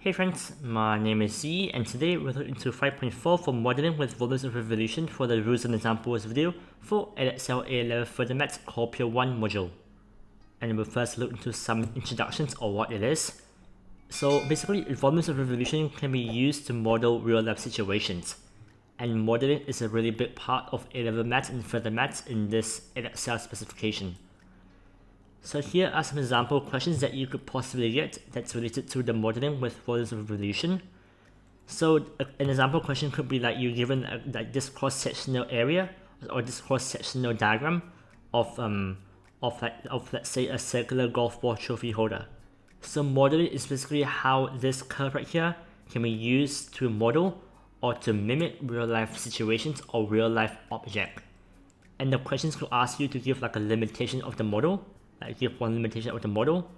Hey friends, my name is Z, and today we're looking into 5.4 for modeling with volumes of revolution for the rules and examples video for Excel A-level further maths core Pure 1 module. And we'll first look into some introductions of what it is. So basically, volumes of revolution can be used to model real-life situations. And modeling is a really big part of A-level maths and further maths in this Excel specification. So here are some example questions that you could possibly get that's related to the modeling with volumes of revolution. So an example question could be like you given like this cross-sectional area or this cross-sectional diagram of let's say a circular golf ball trophy holder. So modeling is basically how this curve right here can be used to model or to mimic real-life situations or real-life object. And the questions could ask you to give like a limitation of the model, like give one limitation of the model,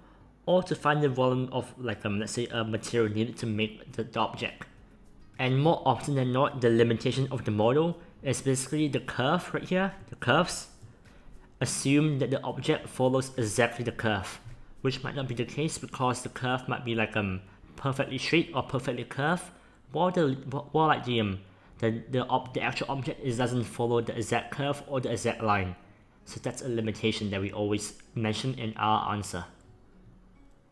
or to find the volume of like let's say a material needed to make the object. And more often than not, the limitation of the model is basically the curve right here, the curves. Assume that the object follows exactly the curve, which might not be the case because the curve might be like perfectly straight or perfectly curved, while the actual object doesn't follow the exact curve or the exact line. So that's a limitation that we always mention in our answer.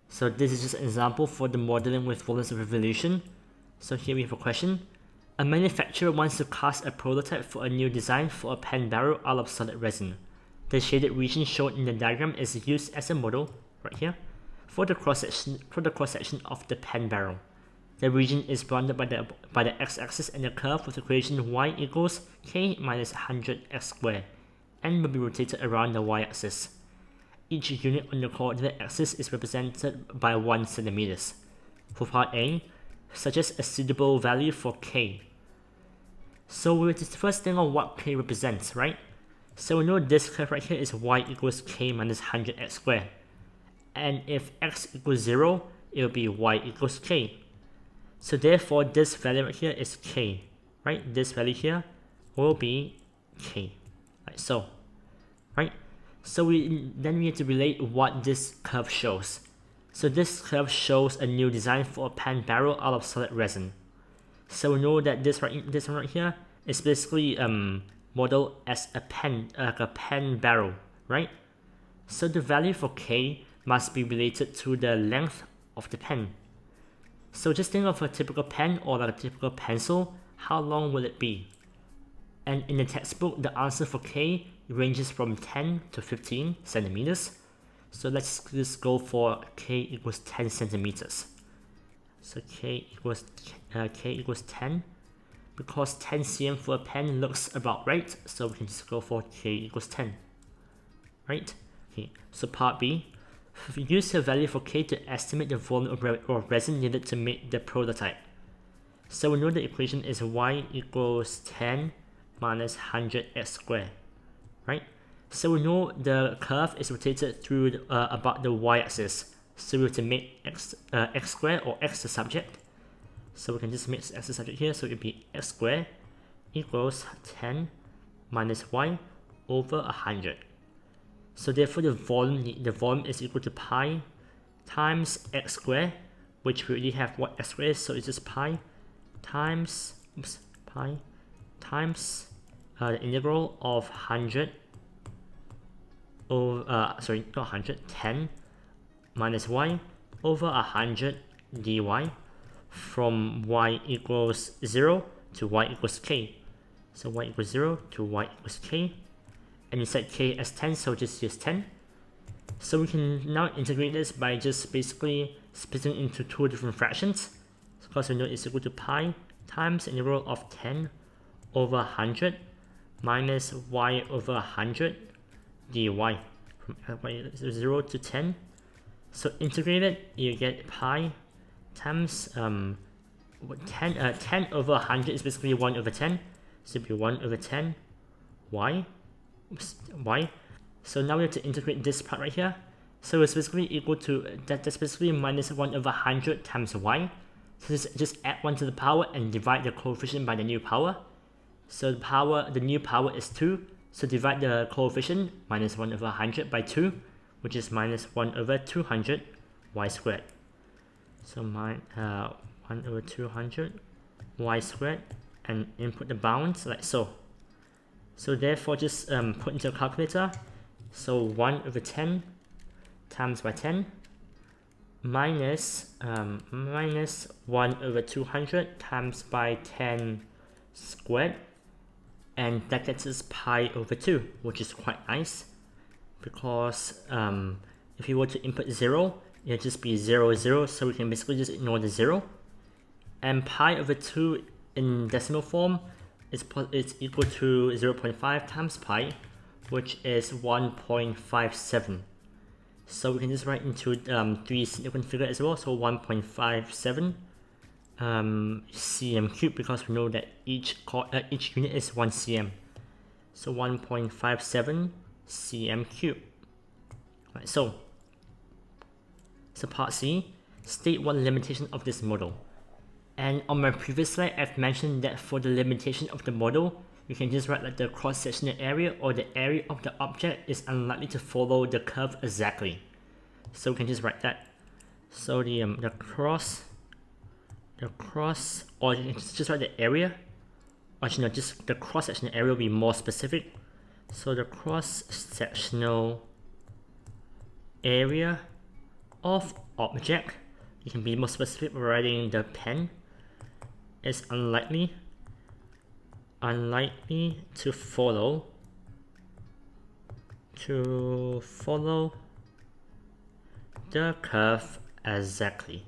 So this is just an example for the modeling with volumes of revolution. So here we have a question. A manufacturer wants to cast a prototype for a new design for a pen barrel out of solid resin. The shaded region shown in the diagram is used as a model, right here, for the cross-section of the pen barrel. The region is bounded by the x-axis and the curve with the equation y equals k minus 100x squared, and will be rotated around the y-axis. Each unit on the coordinate axis is represented by 1 cm. For part A, suggest a suitable value for k. So we just first think of what k represents, right? So we know this curve right here is y equals k minus 100x squared. And if x equals 0, it will be y equals k. So therefore this value right here is k, right? This value here will be k. Like so, right? So we have to relate what this curve shows. So this curve shows a new design for a pen barrel out of solid resin. So we know that this one right here is basically modeled as a pen barrel, right? So the value for k must be related to the length of the pen. So just think of a typical pen or like a typical pencil. How long will it be? And in the textbook, the answer for k ranges from 10 to 15 centimeters. So let's just go for k equals 10 centimeters. So k equals 10, because 10 cm for a pen looks about right. So we can just go for k equals 10, right? Okay. So part B, use the value for k to estimate the volume of resin needed to make the prototype. So we know the equation is y equals 10 minus 100x squared, right? So we know the curve is rotated through about the y-axis. So we have to make x squared or x the subject. So we can just make x the subject here. So it would be x squared equals 10 minus y over 100. So therefore the volume is equal to pi times x squared, which we already have what x squared is. So it's just pi times the integral of 100 over 10 minus y over 100 dy from y equals 0 to y equals k. So y equals 0 to y equals k, and you set k as 10, so just use 10. So we can now integrate this by just basically splitting into two different fractions. Because we know it's equal to pi times the integral of 10 over 100 minus y over 100 dy from 0 to 10. So integrated, you get pi times 10 over 100 is basically 1 over 10. So it'll be 1 over 10 y. So now we have to integrate this part right here. So it's basically equal to that's basically minus 1 over 100 times y. So just add 1 to the power and divide the coefficient by the new power. So the new power is 2. So divide the coefficient minus 1 over 100 by 2, which is minus 1 over 200 y squared. So 1 over 200 y squared, and input the bounds like so. So therefore just put into a calculator. So 1 over 10 times by 10 minus 1 over 200 times by 10 squared, and that gets us pi over 2, which is quite nice, because if you were to input 0, it'll just be 0, 0, so we can basically just ignore the 0. And pi over 2 in decimal form is equal to 0.5 times pi, which is 1.57. So we can just write into 3 significant figure as well, so 1.57 cm cubed, because we know that each unit is 1 cm. So 1.57 cm cubed. Right, so part C, state one limitation of this model. And on my previous slide, I've mentioned that for the limitation of the model, you can just write like the cross-sectional area or the area of the object is unlikely to follow the curve exactly. So we can just write that. So the cross, or you can just write the area. Actually, no, just the cross-sectional area will be more specific. So the cross-sectional area of object, you can be more specific by writing the pen, is unlikely to follow the curve exactly.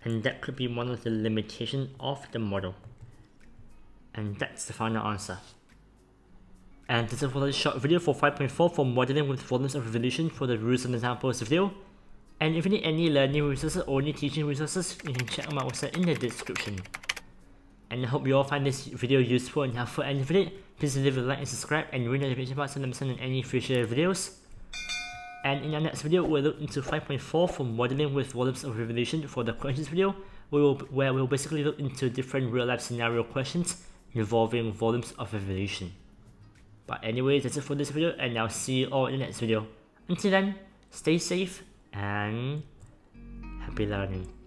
And that could be one of the limitations of the model. And that's the final answer. And this is for the short video for 5.4 for modeling with volumes of revolution for the rules and examples video. And if you need any learning resources or any teaching resources, you can check out my website in the description. And I hope you all find this video useful and helpful, and if you did, please leave a like and subscribe and ring the notification bell so you don't miss out on any future videos. And in our next video, we'll look into 5.4 for modeling with volumes of revolution for the questions video, where we'll basically look into different real life scenario questions involving volumes of revolution. But anyway, that's it for this video, and I'll see you all in the next video. Until then, stay safe and happy learning.